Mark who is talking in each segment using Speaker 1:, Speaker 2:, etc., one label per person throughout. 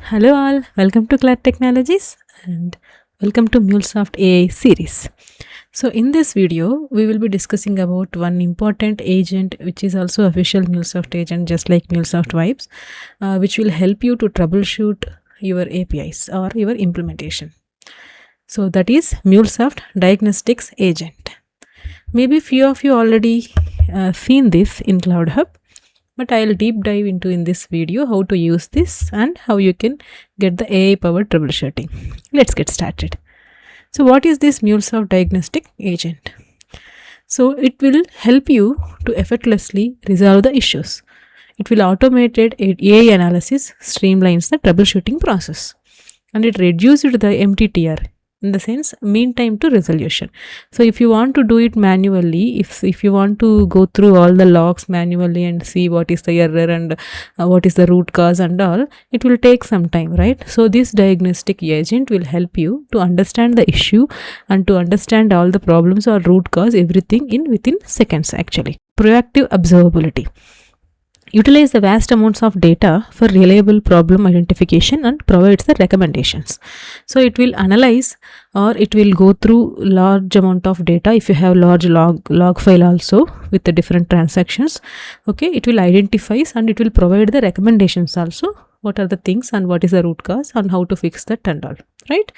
Speaker 1: Hello all, welcome to KLART Technologies and welcome to MuleSoft AI series. So in this video, we will be discussing about one important agent which is also official MuleSoft agent just like MuleSoft Vibes, which will help you to troubleshoot your APIs or your implementation. So that is MuleSoft Diagnostics Agent. Maybe few of you already seen this in CloudHub, but I'll deep dive into in this video how to use this and how you can get the AI powered troubleshooting. Let's get started. So what is this MuleSoft Diagnostic Agent? So it will help you to effortlessly resolve the issues. It will automated AI analysis, streamlines the troubleshooting process, and it reduces the MTTR, in the sense mean time to resolution. So if you want to do it manually, if you want to go through all the logs manually and see what is the error and what is the root cause and all, it will take some time, right? So this diagnostic agent will help you to understand the issue and to understand all the problems or root cause, everything within seconds actually. Proactive observability. Utilize the vast amounts of data for reliable problem identification and provides the recommendations. So it will analyze or it will go through large amount of data. If you have large log file also with the different transactions, okay, it will identify and it will provide the recommendations also. What are the things and what is the root cause and how to fix that and all, right?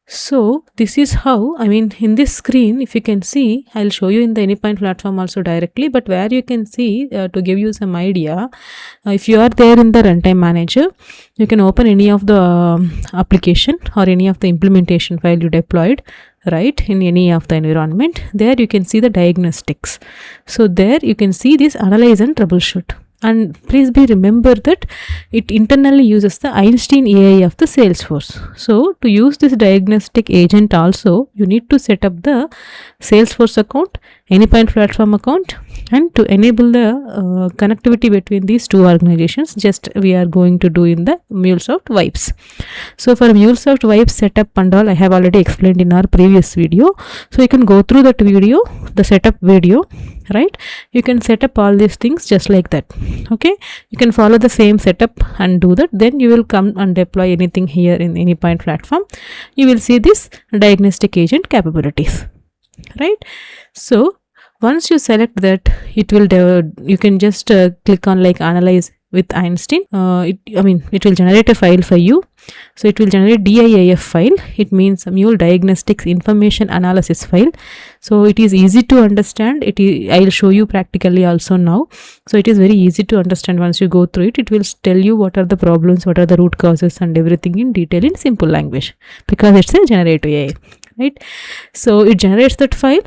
Speaker 1: So this is how, in this screen, if you can see, I'll show you in the Anypoint platform also directly, but where you can see to give you some idea, if you are there in the runtime manager, you can open any of the application or any of the implementation file you deployed, right, in any of the environment. There you can see the diagnostics. So there you can see this analyze and troubleshoot. And please be remember that it internally uses the Einstein AI of the Salesforce. So to use this diagnostic agent also, you need to set up the Salesforce account, Anypoint platform account, and to enable the connectivity between these two organizations, just we are going to do in the MuleSoft Vibes. So for MuleSoft Vibes setup and all, I have already explained in our previous video. So you can go through that video, the setup video, right? You can set up all these things just like that. Okay, you can follow the same setup and do that. Then you will come and deploy anything here in Anypoint platform. You will see this diagnostic agent capabilities, right? So once you select that, it will you can just click on like analyze with Einstein. It will generate a file for you. So it will generate DIAF file. It means Mule Diagnostics Information Analysis file. So it is easy to understand. I'll show you practically also now. So it is very easy to understand. Once you go through it, it will tell you what are the problems, what are the root causes and everything in detail in simple language, because it's a generative AI, right? So it generates that file.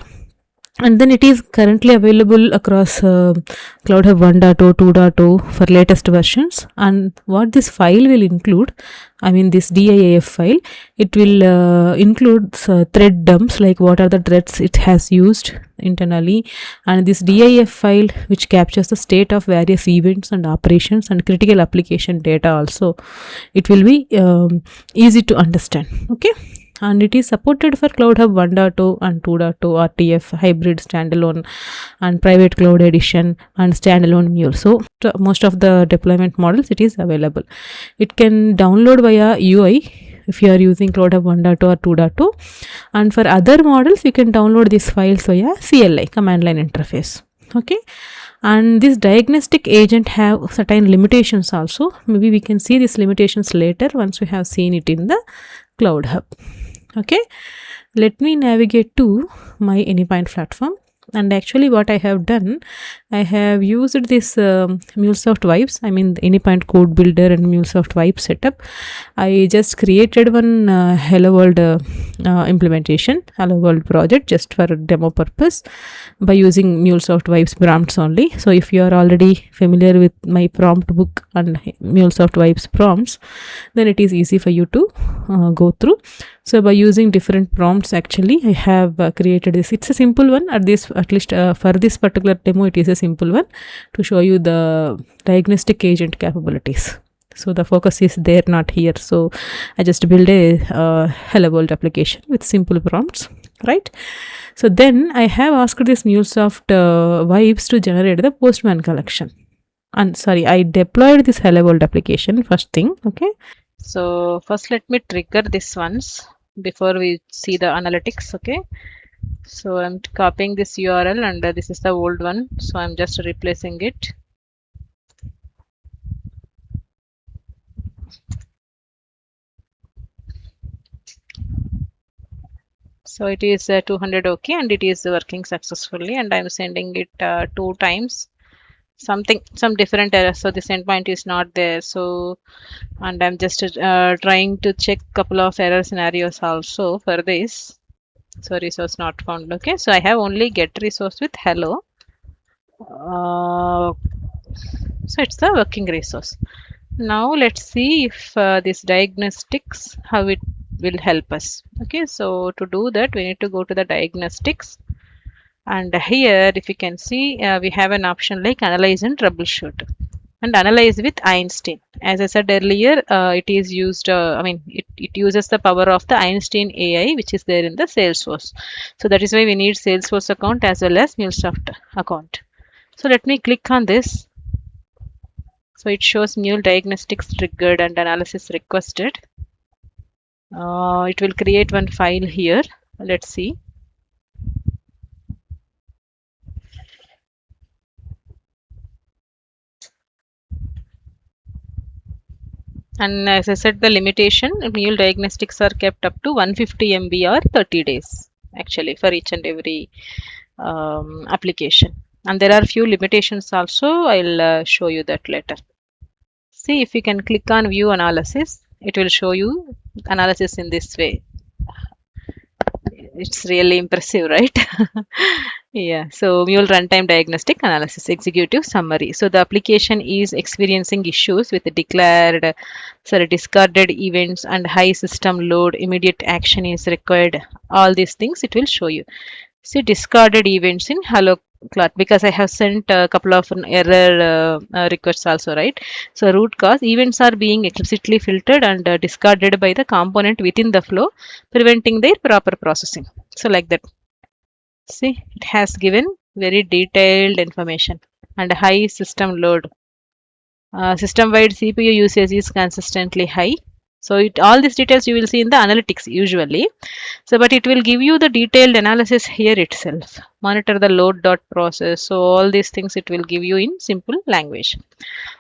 Speaker 1: And then it is currently available across CloudHub 1.0, 2.0 for latest versions. And what this file will include, this DIAF file, it will include thread dumps, like what are the threads it has used internally. And this DIAF file, which captures the state of various events and operations and critical application data also. It will be easy to understand, okay? And it is supported for CloudHub 1.0 and 2.0 RTF, hybrid, standalone and private cloud edition and standalone Mule. So most of the deployment models it is available. It can download via UI if you are using CloudHub 1.0 or 2.0, and for other models you can download these files via CLI, command line interface, okay? And this diagnostic agent have certain limitations also. Maybe we can see these limitations later once we have seen it in the CloudHub. Okay, let me navigate to my Anypoint platform. And actually what I have done, I have used this MuleSoft Vibes, the Anypoint code builder and MuleSoft Vibes setup. I just created one Hello World implementation, Hello World project, just for demo purpose by using MuleSoft Vibes prompts only. So if you are already familiar with my prompt book and MuleSoft Vibes prompts, then it is easy for you to go through. So by using different prompts, actually I have created this. It's a simple one, at least for this particular demo it is a simple one to show you the diagnostic agent capabilities. So the focus is there, not here. So I just build a Hello World application with simple prompts, right? So then I have asked this MuleSoft Vibes to generate the Postman collection. And sorry, I deployed this Hello World application first thing. Okay, So first let me trigger this once before we see the analytics. Okay, so I'm copying this URL and this is the old one, so I'm just replacing it. So it is 200 okay, and it is working successfully, and I'm sending it 2 times. Some different error, so this endpoint is not there. So, and I'm just trying to check couple of error scenarios also for this. So resource not found. Okay, so I have only get resource with hello. Uh, so it's the working resource. Now let's see if this diagnostics how it will help us. Okay, so to do that we need to go to the diagnostics, and here if you can see we have an option like analyze and troubleshoot, and analyze with Einstein. As I said earlier, it is used, it uses the power of the Einstein AI, which is there in the Salesforce. So that is why we need Salesforce account as well as MuleSoft account. So let me click on this. So it shows Mule diagnostics triggered and analysis requested. It will create one file here. Let's see. And as I said, the limitation, Mule diagnostics are kept up to 150 MB or 30 days actually for each and every application. And there are few limitations also. I'll show you that later. See, if you can click on view analysis, it will show you analysis in this way. It's really impressive, right? Yeah, so Mule runtime diagnostic analysis executive summary. So the application is experiencing issues with discarded events and high system load. Immediate action is required. All these things it will show you. See discarded events in hello CLART, because I have sent a couple of error requests also, right? So root cause events are being explicitly filtered and discarded by the component within the flow, preventing their proper processing. So like that. See, it has given very detailed information and high system load. System-wide CPU usage is consistently high. So all these details you will see in the analytics usually. So, but it will give you the detailed analysis here itself. Monitor the load dot process. So all these things it will give you in simple language.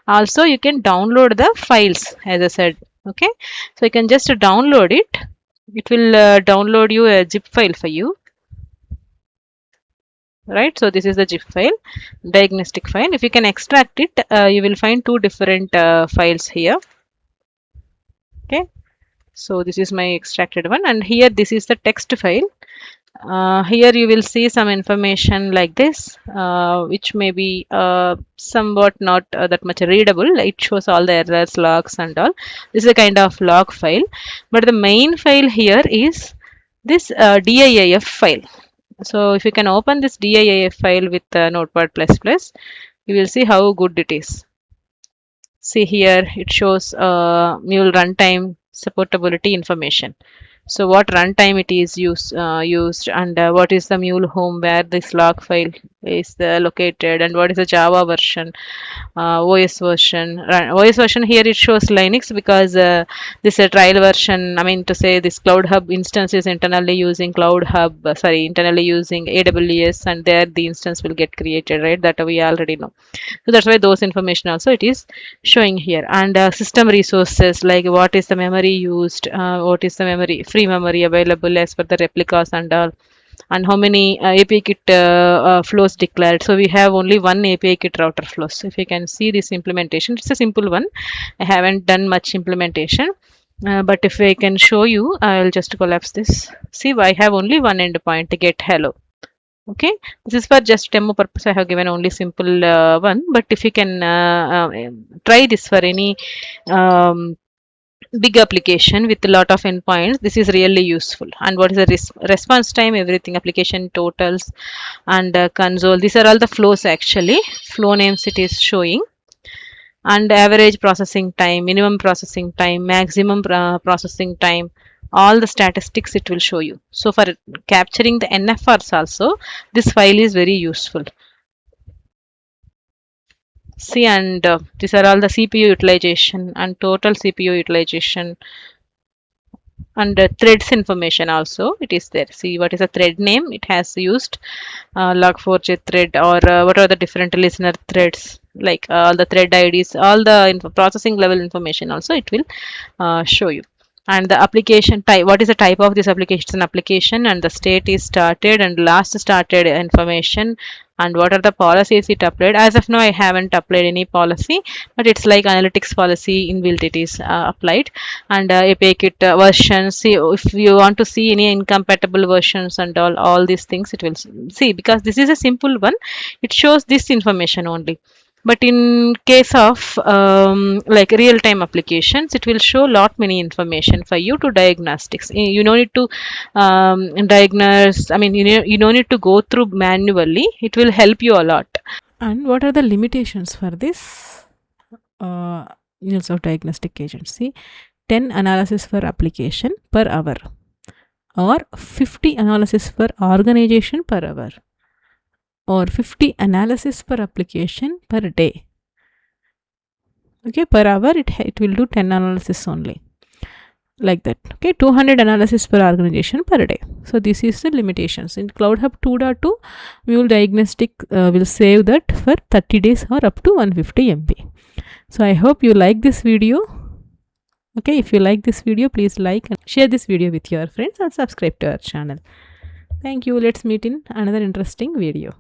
Speaker 1: Also, you can download the files, as I said. Okay, so you can just download it. It will download you a zip file for you, right? So this is the zip file, diagnostic file. If you can extract it, you will find two different files here. Okay, so this is my extracted one, and here this is the text file. Here you will see some information like this, which may be somewhat not that much readable. It shows all the errors, logs and all. This is a kind of log file, but the main file here is this DIIF file. So if you can open this DIIF file with Notepad++, you will see how good it is. See here, it shows Mule runtime supportability information. So what runtime it is used, and what is the Mule home where this log file is located, and what is the Java version, OS version. OS version here it shows Linux, because this trial version, I mean to say this CloudHub instance is internally using internally using AWS, and there the instance will get created, right? That we already know. So that's why those information also it is showing here. And system resources, like what is the memory used, what is the memory free memory available as per the replicas and all, and how many API kit flows declared. So we have only one API kit router flows. So if you can see this implementation, it's a simple one. I haven't done much implementation. But if I can show you, I'll just collapse this. See, I have only one endpoint, get hello. Okay, this is for just demo purpose. I have given only simple one, but if you can try this for any um, big application with a lot of endpoints, this is really useful. And what is the response time, everything, application totals and console, these are all the flows actually, flow names it is showing, and average processing time, minimum processing time, maximum processing time, all the statistics it will show you. So for capturing the NFRs also, this file is very useful.
Speaker 2: See, and these are all the CPU utilization and total CPU utilization, and threads information also it is there. See what is a thread name it has used, log4j thread, or what are the different listener threads, like all the thread IDs, all the processing level information also it will show you. And the application type, what is the type of this application? It's an application, and the state is started and last started information, and what are the policies it applied. As of now I haven't applied any policy, but it's like analytics policy inbuilt it is applied. And API-Kit versions. See, if you want to see any incompatible versions and all these things, it will see, because this is a simple one. It shows this information only. But in case of like real-time applications, it will show lot many information for you to diagnostics. You don't need to diagnose. I mean, you don't need to go through manually. It will help you a lot.
Speaker 1: And what are the limitations for this MuleSoft Diagnostic Agent? See, 10 analysis per application per hour, or 50 analysis per organization per hour, or 50 analysis per application per day. Okay, per hour it will do 10 analysis only, like that. Okay, 200 analysis per organization per day. So this is the limitations. In CloudHub 2.2, Mule Diagnostic will save that for 30 days or up to 150 MB. So I hope you like this video. Okay, if you like this video, please like and share this video with your friends and subscribe to our channel. Thank you. Let's meet in another interesting video.